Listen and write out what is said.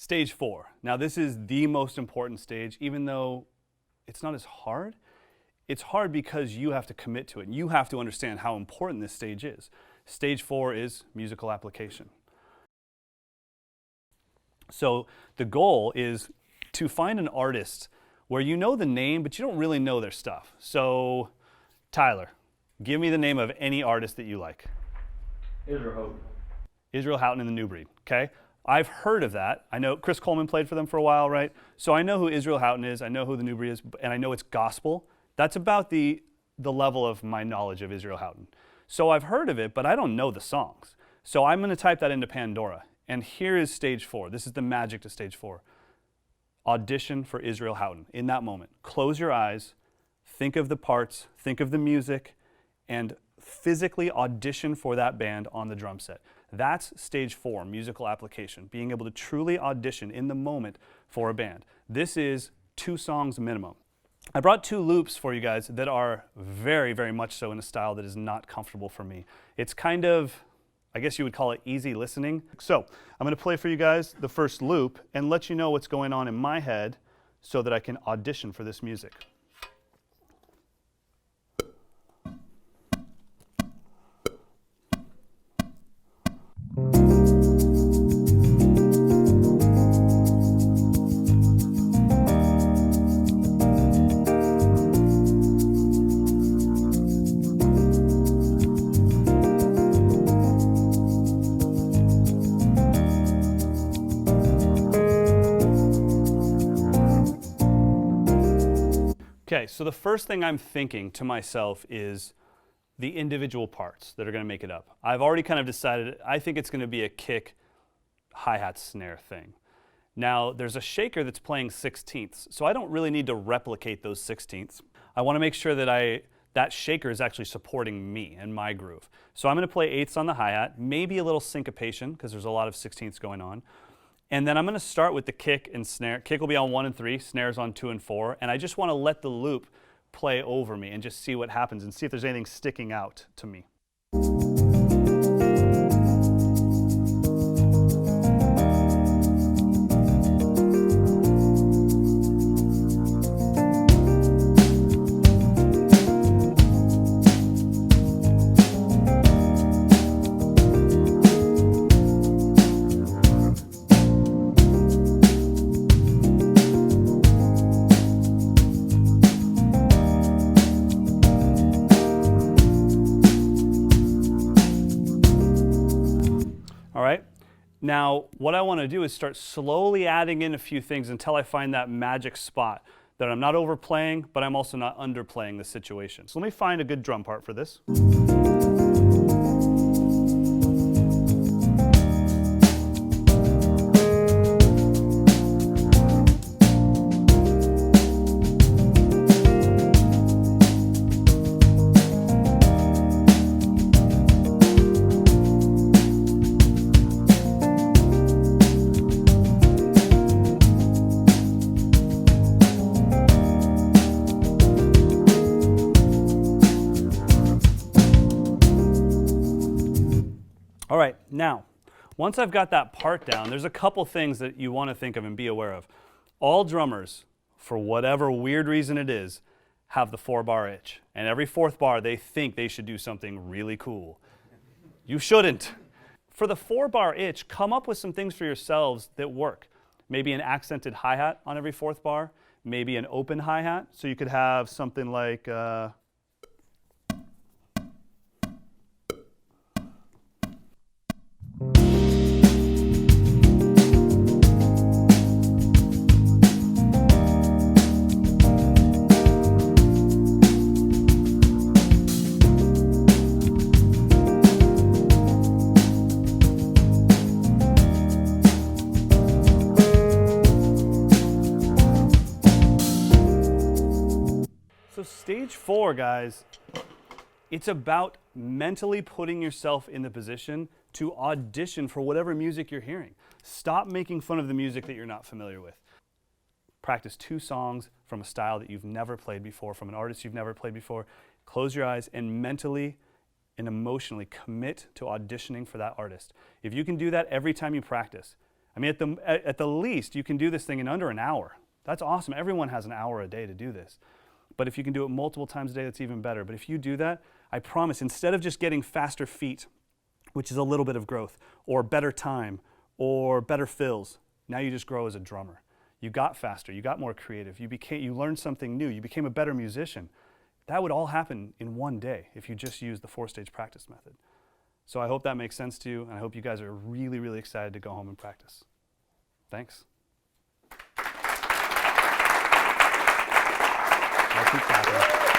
Stage 4. Now this is the most important stage, even though it's not as hard. It's hard because you have to commit to it. You have to understand how important this stage is. Stage 4 is musical application. So the goal is to find an artist where you know the name, but you don't really know their stuff. So Tyler, give me the name of any artist that you like. Israel Houghton. Israel Houghton and the New Breed, okay? I've heard of that. I know Chris Coleman played for them for a while, right? So I know who Israel Houghton is, I know who the New Breed is, and I know it's gospel. That's about the level of my knowledge of Israel Houghton. So I've heard of it, but I don't know the songs. So I'm gonna type that into Pandora. And here is stage 4. This is the magic to stage 4. Audition for Israel Houghton in that moment. Close your eyes, think of the parts, think of the music, and physically audition for that band on the drum set. That's stage 4, musical application, being able to truly audition in the moment for a band. This is 2 songs minimum. I brought 2 loops for you guys that are very, very much so in a style that is not comfortable for me. It's kind of, I guess you would call it easy listening. So I'm going to play for you guys the first loop and let you know what's going on in my head so that I can audition for this music. Okay, so the first thing I'm thinking to myself is the individual parts that are going to make it up. I've already kind of decided, I think it's going to be a kick, hi-hat, snare thing. Now, there's a shaker that's playing 16ths, so I don't really need to replicate those 16ths. I want to make sure that that shaker is actually supporting me and my groove. So I'm going to play 8ths on the hi-hat, maybe a little syncopation because there's a lot of 16ths going on. And then I'm going to start with the kick and snare. Kick will be on 1 and 3, snares on 2 and 4, and I just want to let the loop play over me and just see what happens and see if there's anything sticking out to me. All right, now what I want to do is start slowly adding in a few things until I find that magic spot that I'm not overplaying, but I'm also not underplaying the situation. So let me find a good drum part for this. All right, now, once I've got that part down, there's a couple things that you want to think of and be aware of. All drummers, for whatever weird reason it is, have the 4-bar itch. And every 4th bar, they think they should do something really cool. You shouldn't. For the 4-bar itch, come up with some things for yourselves that work. Maybe an accented hi-hat on every 4th bar, maybe an open hi-hat. So you could have something like... So stage 4, guys, it's about mentally putting yourself in the position to audition for whatever music you're hearing. Stop making fun of the music that you're not familiar with. Practice 2 songs from a style that you've never played before, from an artist you've never played before. Close your eyes and mentally and emotionally commit to auditioning for that artist. If you can do that every time you practice, I mean, at the least, you can do this thing in under an hour. That's awesome. Everyone has an hour a day to do this. But if you can do it multiple times a day, that's even better. But if you do that, I promise, instead of just getting faster feet, which is a little bit of growth, or better time, or better fills, now you just grow as a drummer. You got faster, you got more creative, you learned something new, you became a better musician. That would all happen in one day if you just use the 4-stage practice method. So I hope that makes sense to you, and I hope you guys are really, really excited to go home and practice. Thanks. I'll keep clapping.